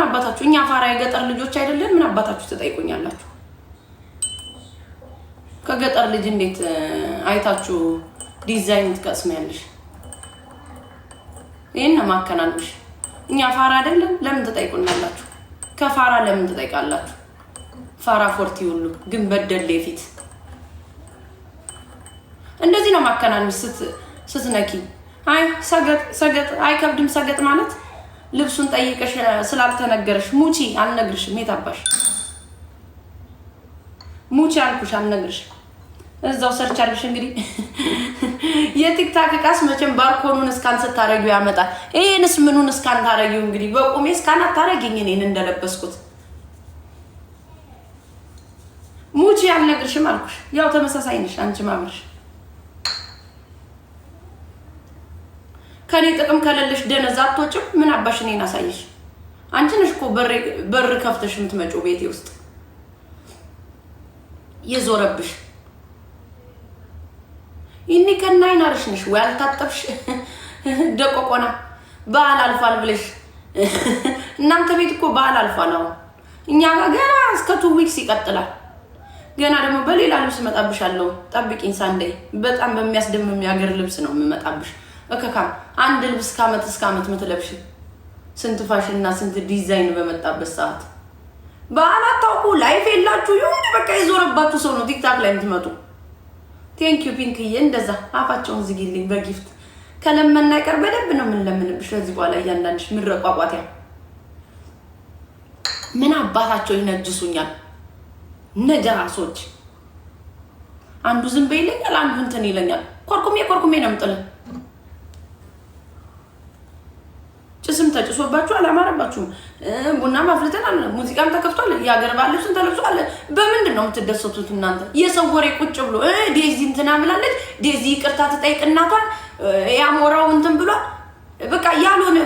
አባታችሁ እኛ ፋራ የገጠር ልጆች አይደለን? ምን አባታችሁ ትጠይቁኛላችሁ? ከገጠር ልጅ እንዴት አይታችሁ ዲዛይን ትቀስሚያለሽ? ይሄን ማከናንሽ እኛ ፋራ አይደለን? ለምን ትጠይቁናላችሁ? ከፋራ ለምን ትጠይቃላችሁ? ፋራ ፎርቲ ሁሉ ግን በደል ፊት እንደዚህ ነው ማከናንሽ ስትነኪ። አይ ሰገጥ አይከብድም። ሰገጥ ማለት ልብሱን ጠይቀሽ ስላልተነገረሽ ሙቺ አልነግርሽም። የታባሽ ሙቺ አልኩሽ አልነግርሽ። እዛው ሰርች አልሽ። እንግዲህ የቲክታክ ቃስ መቼም ባርኮኑን እስካን ስታረጊው ያመጣል። ይሄንስ ምኑን እስካን ታረጊው? እንግዲህ በቁሜ እስካን አታረጊኝ እኔን እንደለበስኩት። ሙቺ አልነግርሽም አልኩሽ። ያው ተመሳሳይ ነሽ አንቺ ማብርሽ። ከኔ ጥቅም ከሌለሽ ደነዛ አትወጭም። ምን አባሽ እኔን አሳይሽ? አንቺ ነሽ እኮ በር ከፍተሽ የምትመጪው ቤቴ ውስጥ የዞረብሽ። ይሄኔ ከናይን አርሽ ነሽ ወይ አልታጠብሽ? ደቆቆና በዓል አልፏል ብለሽ እናንተ ቤት እኮ በዓል አልፏል። አሁን እኛ ጋር ገና እስከ 2 ዊክስ ይቀጥላል። ገና ደግሞ በሌላ ልብስ መጣብሻለሁ። ጠብቂኝ ሳንዴ። በጣም በሚያስደምም የሀገር ልብስ ነው የምመጣብሽ። እከካም አንድ ልብስ ከዓመት እስከ ዓመት ምትለብሽ ስንት ፋሽንና ስንት ዲዛይን በመጣበት ሰዓት በዓል አታውቁ። ላይፍ የላችሁ። ይሁን በቃ የዞረባችሁ ሰው ነው ቲክታክ ላይ የምትመጡ። ቴንክ ዩ ፒንክዬ። እንደዛ አፋቸውን ዝጊልኝ በጊፍት ከለመና ይቀር በደብ ነው ምን ለምንብሽ። ለዚህ በኋላ እያንዳንድሽ ምረቋቋቲያ ምን አባታቸው ይነጅሱኛል ነጃሶች። አንዱ ዝም በይ ይለኛል፣ አንዱ እንትን ይለኛል። ኮርኩሜ ነው የምጥለው። ጭስም ተጭሶባችሁ አላማረባችሁም? ቡና ማፍልተናል፣ ሙዚቃም ተከፍቷል፣ የሀገር ባህል ልብስም ተለብሷል። በምንድን ነው የምትደሰቱት እናንተ? የሰው ወሬ ቁጭ ብሎ ዴዚ እንትና ብላለች፣ ዴዚ ይቅርታ ትጠይቅ እናቷን፣ ያሞራው እንትን ብሏል። በቃ ያልሆነ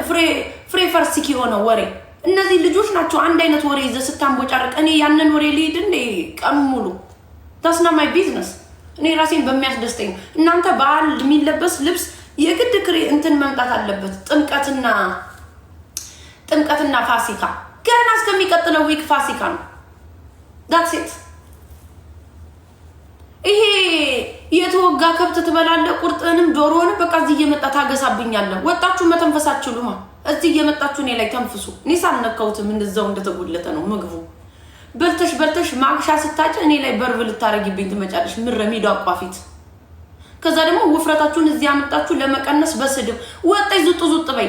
ፍሬ ፈርሲክ የሆነ ወሬ። እነዚህ ልጆች ናቸው አንድ አይነት ወሬ ይዘህ ስታንቦጫርቅ። እኔ ያንን ወሬ ልሂድ እንደ ቀኑ ሙሉ? ታስና ማይ ቢዝነስ። እኔ ራሴን በሚያስደስተኝ እናንተ በዓል የሚለበስ ልብስ የግድ እንትን መምጣት አለበት። ጥምቀትና ፋሲካ ገና እስከሚቀጥለው ዊክ ፋሲካ ነው። ዳትስ ኢት። ይሄ የተወጋ ከብት ትበላለህ፣ ቁርጥንም ዶሮንም በቃ እዚህ እየመጣ ታገሳብኛለህ። ወጣችሁ መተንፈስ አትችሉማ። እዚህ እየመጣችሁ እኔ ላይ ተንፍሱ። እኔ ሳልነካውትም እንደዛው እንደተጎለተ ነው ምግቡ። በልተሽ ማግሻ ስታጭ እኔ ላይ በርብ ልታረጊብኝ ትመጫለሽ። ምረሚዶ አቋፊት። ከዛ ደግሞ ውፍረታችሁን እዚህ አመጣችሁ ለመቀነስ በስድብ ወጣይ ዙጥ በይ።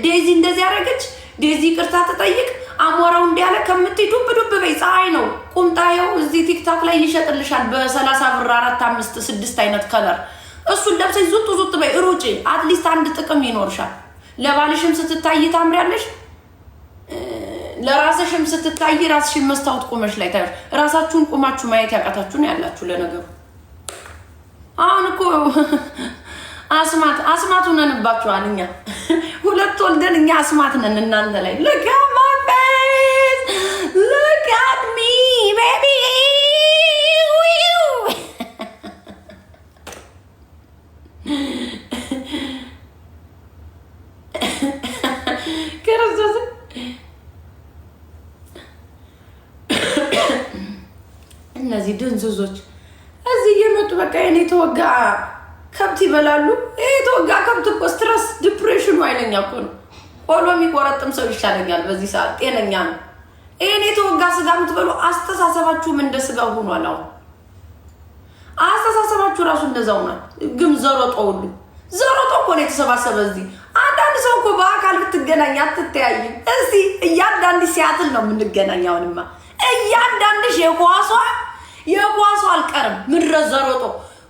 ዴዚ እንደዚህ ያረገች፣ ዴዚ ይቅርታ ተጠይቅ፣ አሞራው እንዲያለ ከምትይ ዱብ በይ። ፀሐይ ነው ቁምጣየው እዚህ ቲክታክ ላይ ይሸጥልሻል በ30 ብር 4 5 6 አይነት ከለር። እሱን ለብሰሽ ዙጥ በይ ሩጪ። አትሊስት አንድ ጥቅም ይኖርሻል። ለባልሽም ስትታይ ታምሪያለሽ፣ ለራስሽም ስትታይ ራስሽን መስታወት ቆመሽ ላይ ታያለሽ። ራሳችሁን ቆማችሁ ማየት ያቃታችሁ ነው ያላችሁ ለነገሩ። አሁን እኮ አስማት ሆነንባችኋል። እኛ ሁለት ወልደን እኛ አስማት ነን እናንተ ላይ። look at my face, look at me baby. ክርስቶስ እነዚህ ድንዙዞች እዚህ እየመጡ በቃ የኔ ተወጋ ከብት ይበላሉ። ይሄ ተወጋ ከብት እኮ ስትረስ ዲፕሬሽኑ አይለኛ እኮ ነው። ቆሎ የሚቆረጥም ሰው ይሻለኛል በዚህ ሰዓት ጤነኛ ነው። ይሄኔ ተወጋ ስጋ የምትበሉ አስተሳሰባችሁም እንደ ስጋ ሆኗል። አሁን አስተሳሰባችሁ ራሱ እንደዛው ነው። ግን ዘሮጦ እኮ ነው የተሰባሰበ እዚህ። አንዳንድ ሰው እኮ በአካል ብትገናኝ አትተያይም። እስቲ እያንዳንድ ሲያትል ነው የምንገናኝ። አሁንማ እያንዳንድሽ የኳሷ አልቀርም። ምድረ ዘሮጦ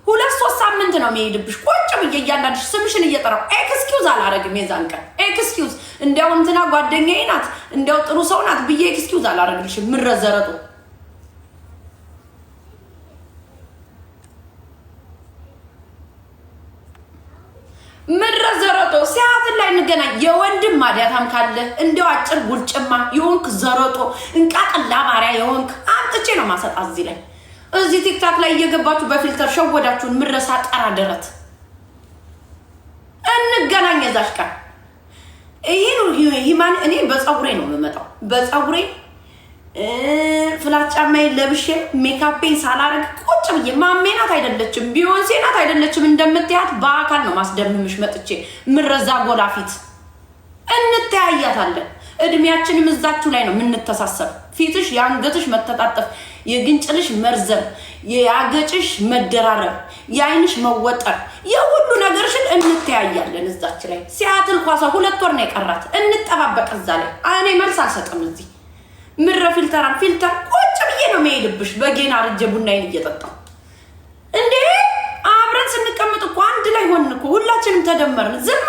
2-3 ሳምንት ነው የሚሄድብሽ። ቁጭ ብዬ እያንዳንድሽ ስምሽን እየጠራው ኤክስኪውዝ አላረግም። የዛን ቀን ኤክስኪውዝ እንዲያው እንትና ጓደኛዬ ናት እንዲያው ጥሩ ሰው ናት ብዬ ኤክስኪውዝ አላረግልሽም። ምድረ ዘሮጦ ሲያትል ላይ እንገናኝ። የወንድም ማዲያታም ካለ እንዲያው አጭር ጉልጭማ የሆንክ ዘሮጦ እንቃቅላ ማሪያ የሆንክ አምጥቼ ነው ማሰጣ እዚህ ላይ እዚህ ቲክታክ ላይ እየገባችሁ በፊልተር ሸወዳችሁን። ምረሳ ጠራ ደረት እንገናኝ። የዛሽ ቀን ይሄ ነው ሂማን። እኔ በፀጉሬ ነው የምመጣው፣ በፀጉሬ ፍላት ጫማዬን ለብሼ ሜካፔን ሳላረግ ቁጭ ብዬ ማሜናት አይደለችም ቢዮንሴ ናት አይደለችም እንደምትያት በአካል ነው ማስደምምሽ መጥቼ ምረዛ ጎላፊት እንተያያታለን። እድሜያችንም እዛችሁ ላይ ነው የምንተሳሰብ። ፊትሽ የአንገትሽ መተጣጠፍ፣ የግንጭልሽ መርዘም፣ የአገጭሽ መደራረብ፣ የአይንሽ መወጠር፣ የሁሉ ነገርሽን እንተያያለን እዛች ላይ። ሲያትል ኳሷ 2 ወር ነው የቀራት። እንጠባበቅ እዛ ላይ። እኔ መልስ አልሰጥም እዚህ ምረ ፊልተር ቁጭ ብዬ ነው የሚሄድብሽ። በጌና አርጀ ቡናዬን እየጠጣሁ እንዴ አብረን ስንቀመጥ እኮ አንድ ላይ ሆንን እኮ ሁላችንም ተደመርን። ዝም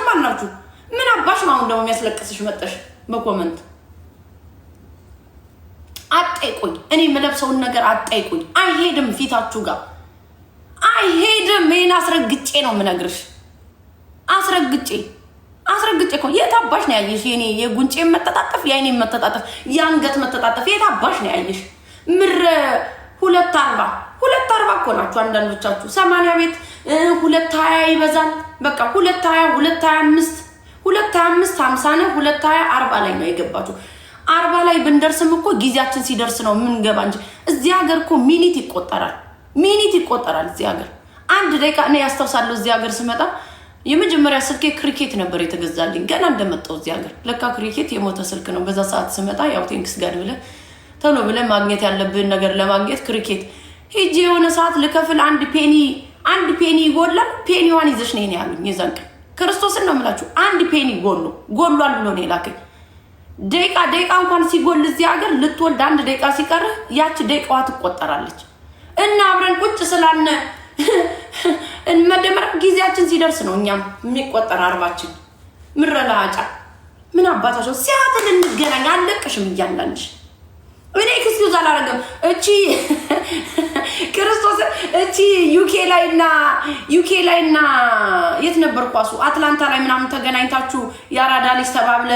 አልናችሁ። ምን አባሽ ነው አሁን ደግሞ የሚያስለቅስሽ መጠሽ በኮመንት አጠይቁኝ። እኔ የምለብሰውን ነገር አጠይቁኝ። አይሄድም ፊታችሁ ጋር አይሄድም። ይሄን አስረግጬ ነው የምነግርሽ። አስረግጬ እኮ የታባሽ ነው ያየሽ? የኔ የጉንጬ መተጣጠፍ፣ የአይኔ መተጣጠፍ፣ የአንገት መተጣጠፍ የታባሽ ነው ያየሽ? ምር 240 እኮ ናችሁ አንዳንዶቻችሁ። 80 ቤት 220 ይበዛል። በቃ 220 225 50 ነው። 220 40 ላይ ነው የገባችሁ። 40 ላይ ብንደርስም እኮ ጊዜያችን ሲደርስ ነው የምንገባ እንጂ እዚህ ሀገር እኮ ሚኒት ይቆጠራል እዚህ ሀገር። አንድ ደቂቃ እኔ ያስታውሳለሁ እዚህ ሀገር ስመጣ የመጀመሪያ ስልኬ ክሪኬት ነበር የተገዛልኝ ገና እንደመጣው እዚህ ሀገር። ለካ ክሪኬት የሞተ ስልክ ነው። በዛ ሰዓት ስመጣ ያው ቴንክስ ጋር ብለህ ቶሎ ብለህ ማግኘት ያለብህን ነገር ለማግኘት ክሪኬት ሄጄ የሆነ ሰዓት ልከፍል አንድ ፔኒ ይጎላል። ፔኒዋን ይዘሽ ነኝ ያሉኝ የዛን ቀን። ክርስቶስን ነው የምላችሁ። አንድ ፔኒ ጎሏል ብሎ ነው የላከኝ። ደቂቃ እንኳን ሲጎል እዚህ ሀገር ልትወልድ 1 ደቂቃ ሲቀርህ ያች ደቂቃዋ ትቆጠራለች። እና አብረን ቁጭ ስላልነ መደመር ጊዜያችን ሲደርስ ነው እኛም የሚቆጠር 40ችን። ምረላጫ ምን አባታቸው ሲያትል እንገናኝ አለቅሽም እያንዳንድሽ። እኔ ኤክስኪውዝ አላረገም። እቺ ክርስቶስ እቺ ዩኬ ላይና የት ነበር ኳሱ አትላንታ ላይ ምናምን ተገናኝታችሁ ያራዳ ልጅ ተባብለ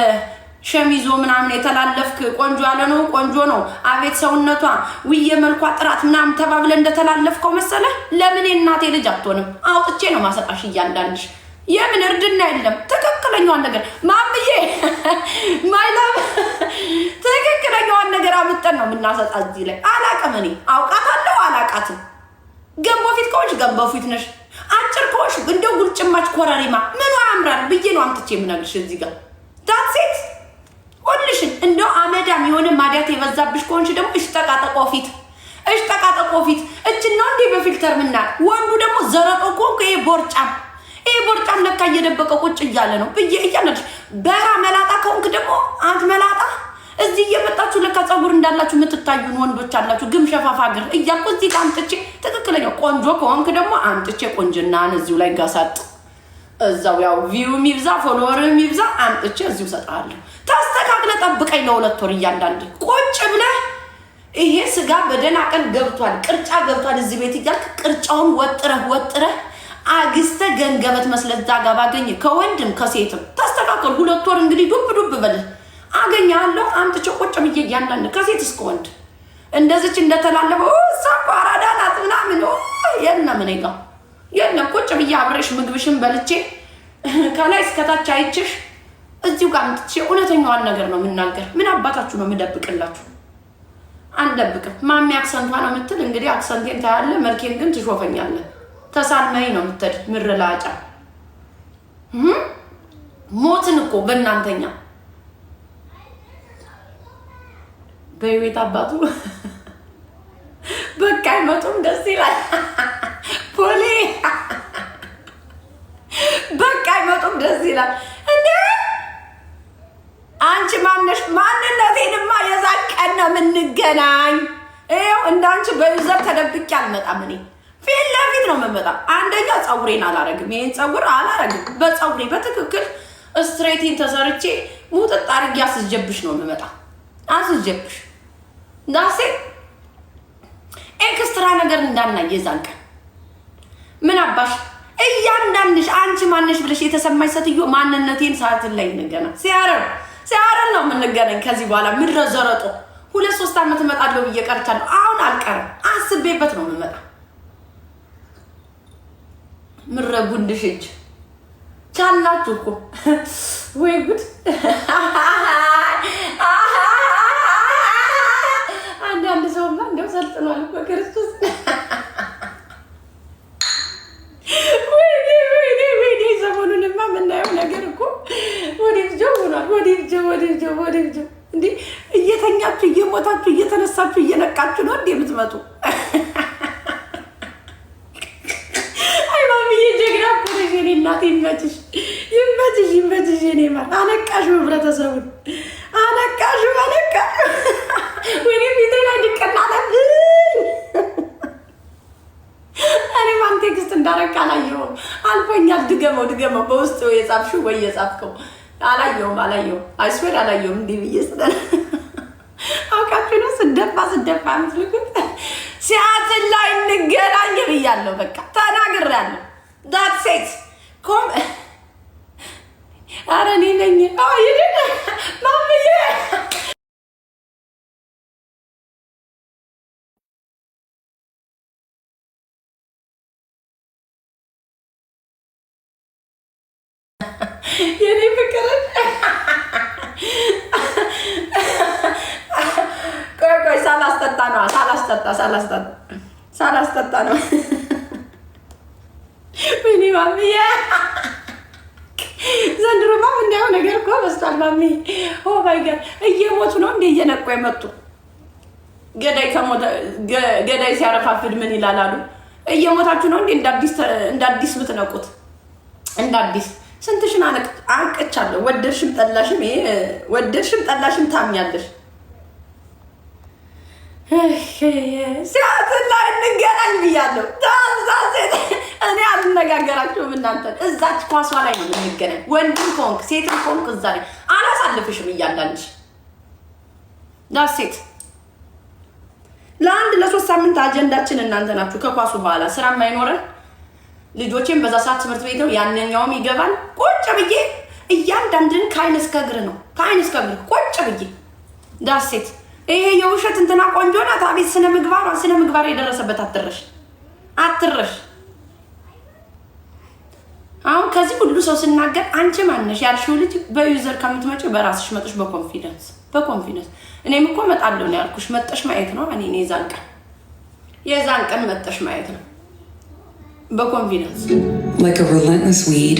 ሸሚዞ ምናምን የተላለፍክ ቆንጆ ያለ ነው ቆንጆ ነው አቤት ሰውነቷ ውዬ መልኳ ጥራት ምናምን ተባብለ እንደተላለፍከው መሰለ። ለምን እናቴ ልጅ አትሆንም? አውጥቼ ነው ማሰጣሽ እያንዳንድሽ። የምን እርድና የለም። ትክክለኛዋን ነገር ማምዬ ማይላም ትክክለኛዋን ነገር አምጠን ነው የምናሰጣ እዚህ ላይ። አላቅም እኔ አውቃታለሁ አላቃትም። ገንቦ ፊት ከሆንሽ ገንቦ ፊት ነሽ። አጭር ከሆንሽ እንደው ጉልጭማች ኮረሪማ ምኑ ያምራል ብዬ ነው አምጥቼ የምነግርሽ እዚህ ጋር። ዳትሴት ሁልሽን እንደው አመዳም የሆነ ማዲያት የበዛብሽ ከሆንሽ ደግሞ እሽጠቃጠቆ ፊት እችን ነው እንዴ በፊልተር ምናል። ወንዱ ደግሞ ዘረጦ ኮንኩ ይሄ ቦርጫም ለካ እየደበቀ ቁጭ እያለ ነው ብዬ እያለሽ። በራ መላጣ ከሆንክ ደግሞ አንተ መላጣ እዚህ እየመጣችሁ ለካ ጸጉር እንዳላችሁ የምትታዩን ወንዶች አላችሁ። ግም ሸፋፋ ግር እያልኩ እዚህ ጋር አምጥቼ ትክክለኛው ቆንጆ ከሆንክ ደግሞ አምጥቼ ቆንጅናን እዚሁ ላይ ጋሳጥ እዛው ያው ቪው ሚብዛ ፎሎወር ሚብዛ አምጥቼ እዚሁ ሰጣለሁ። ታስተካክለ ጠብቀኝ ለ2 ወር እያንዳንድ ቁጭ ብለህ ይሄ ስጋ በደና ቀን ገብቷል ቅርጫ ገብቷል እዚህ ቤት እያልክ ቅርጫውን ወጥረህ አግስተ ገንገበት መስለዛ ጋር ባገኘ ከወንድም ከሴትም ታስተካክል። 2 ወር እንግዲህ ዱብ በልህ አገኛለሁ። አምጥቼ ቁጭ ብዬ እያንዳንድ ከሴት እስከ ወንድ እንደዚች እንደተላለፈው ሳቋ አራዳናት ምናምን የለም ቁጭ ብዬ አብሬሽ ምግብሽን በልቼ ከላይ እስከታች አይችሽ እዚሁ ጋር አምጥቼ እውነተኛዋን ነገር ነው የምናገር። ምን አባታችሁ ነው የምደብቅላችሁ? አንደብቅም። ማሚ አክሰንቷ ነው የምትል እንግዲህ አክሰንቴን ታያለ፣ መልኬን ግን ትሾፈኛለህ። ተሳልመኝ ነው የምትል ምርላጫ ሞትን እኮ በእናንተኛ በቤት አባቱ በቃ አይመጡም። ደስ ይላል ፖሊ በቃ አይመጡም። ደስ ይላል እንዴ አንቺ ማንነቴንማ የዛን ቀን ነው የምንገናኝ። ይኸው እንዳንቺ በዩዘር ተደብቄ አልመጣም። እኔ ፊት ለፊት ነው የምመጣ። አንደኛ ፀጉሬን አላረግም። ይሄን ፀጉር አላረግም። በፀጉሬ በትክክል ስትሬቲን ተሰርቼ ሙጥጥ አድርጌ አስጀብሽ ነው የምመጣ። አስጀብሽ ዳሴ ኤክስትራ ነገር እንዳናይ የዛን ቀን ምን አባሽ እያንዳንድሽ አንቺ ማነሽ ብለሽ የተሰማኝ ሴትዮ ማንነቴን ሰዓትን ላይ እንገና ሲያረር ነው የምንገናኝ። ከዚህ በኋላ ምድረ ዘረጦ 2-3 ዓመት እመጣለሁ ብዬ ቀርቻለሁ። አሁን አልቀርም። አስቤበት ነው የምመጣ። ምድረ ጉንድሽ እጅ ቻላችሁ እኮ ወይ ጉድ! አንዳንድ ሰውማ እንደው ሰልጥኗል እኮ ክርስቶስ። ወይኔ ሰሞኑንማ የምናየው ነገር እኮ ወዲህ ሆኗል። ወዲህ እንዴ! እየተኛችሁ እየሞታችሁ እየተነሳችሁ እየነቃችሁ ነው እንዴ የምትመጡ? አይ ማሚዬ ጀግና እኮ ነሽ የእኔ እናት። ይመችሽ። የኔ ማር አነቃሹ፣ ህብረተሰቡን አነቃሹ። ወይኔ ፊቴ ላይ እንዲቀናለብኝ። እኔ ማን ቴክስት እንዳረቃ አላየሁም። አልፎኛል። ድገመው በውስጥ የጻፍሽው ወይ የጻፍከው አላየሁም። አይስዌር አላየሁም። እንዲህ ብዬ ስለነ አውቃችሁ ነው ስደፋ ምትልኩት። ሲያትል ላይ እንገናኝ ብያለሁ። በቃ ተናግሬያለሁ። ዳትስ ኢት ኮም። ኧረ እኔ ነኝ ማምዬ የኔ ፍቅር ቆይ ሳላስጠጣ ነው። ወይኔ ማምዬ ዘንድሮማ ምናየው ነገር እኮ በስቷል። ማሚ ኦ ማይ ጋድ እየሞቱ ነው እንዴ እየነቁ የመጡ ገዳይ ሲያረፋፍድ ምን ይላል አሉ። እየሞታችሁ ነው እንዴ እንደ አዲስ ምትነቁት? እንደ አዲስ ስንትሽን አንቀቻለሁ። ወደድሽም ጠላሽም ታምኛለሽ። ሲያትን ላይ እንገናኝ ብያለሁ። እኔ አልነጋገራችሁም እናንተ። እዛች ኳሷ ላይ ነው የምንገናኝ። ወንድም ከሆንክ ሴትም ከሆንክ እዛ ላይ አላሳልፍሽም። እያንዳንድሽ ዳሴት ለ3 ሳምንት አጀንዳችን እናንተ ናችሁ። ከኳሱ በኋላ ስራ የማይኖረን ልጆቼም በዛ ሰዓት ትምህርት ቤት ነው፣ ያንኛውም ይገባል። ቁጭ ብዬ እያንዳንድን ከአይን እስከ እግር ነው ቁጭ ብዬ ዳሴት። ይሄ የውሸት እንትና ቆንጆ ናት አቤት ስነ ምግባር የደረሰበት አትረሽ። አሁን ከዚህ ሁሉ ሰው ስናገር አንቺ ማነሽ ያልሽው ልጅ በዩዘር ከምትመጪ በራስሽ መጥሽ በኮንፊደንስ እኔም እኮ መጣለሁ ነው ያልኩሽ። መጠሽ ማየት ነው። እኔ የዛን ቀን መጠሽ ማየት ነው በኮንፊደንስ። Like a relentless weed,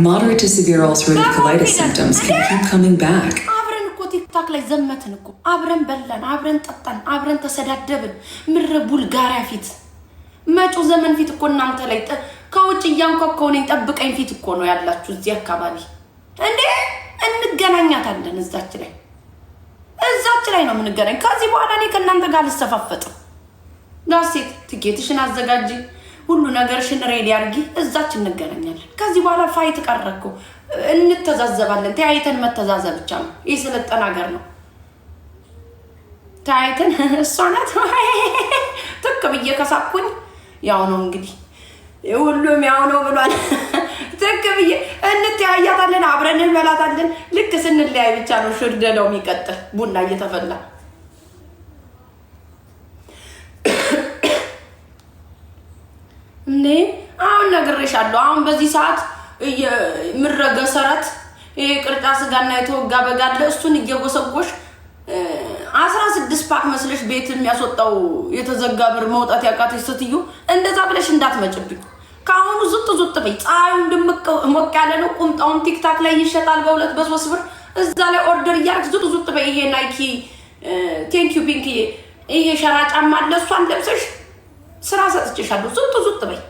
moderate to severe ulcerative colitis symptoms can keep coming back. ቲክታክ ላይ ዘመትን እኮ አብረን በላን፣ አብረን ጠጣን፣ አብረን ተሰዳደብን። ምረ ቡልጋሪያ ፊት መጪው ዘመን ፊት እኮ እናንተ ላይ ከውጭ እያንኳኳው ነኝ ጠብቀኝ ፊት እኮ ነው ያላችሁ። እዚህ አካባቢ እንዴ እንገናኛታለን። እዛች ላይ ነው የምንገናኝ። ከዚህ በኋላ እኔ ከእናንተ ጋር ልሰፋፈጥም። ዳሴት ትኬትሽን አዘጋጂ፣ ሁሉ ነገርሽን ሬዲ አድርጊ። እዛች እንገናኛለን። ከዚህ በኋላ ፋይት ቀረኩ። እንተዛዘባለን። ተያይተን መተዛዘብ ብቻ ነው። ይህ ስለጠና ሀገር ነው። ተያይተን እሷ ናት ትክ ብዬ ከሳኩኝ ያው ነው እንግዲህ ሁሉም ያው ነው ብሏል። ትክ ብዬ እንተያያታለን፣ አብረን እንበላታለን። ልክ ስንለያይ ብቻ ነው ሽርደለው የሚቀጥል ቡና እየተፈላ እንዴ። አሁን ነግሬሻለሁ። አሁን በዚህ ሰዓት ምረገሰረት ይሄ ቅርጫ ስጋና የተወጋ በግ አለ። እሱን እየጎሰጎሽ 16 ፓክ መስለሽ ቤት የሚያስወጣው የተዘጋ ብር መውጣት ያቃተሽ ስትዩ እንደዛ ብለሽ እንዳትመጭብኝ። ካሁኑ ዙጥ በይ። ፀሐዩ ሞቅ ያለ ነው። ቁምጣውን ቲክታክ ላይ ይሸጣል በ2 በ3 ብር። እዛ ላይ ኦርደር እያደረግሽ ዙጥ በይ። ይሄ ናይኪ ቴንክ ዩ ፒንክ ይሄ ሸራ ጫማ አለ። እሷን ለብሰሽ ስራ ሰጥቼሻለሁ። ዙጥ በይ።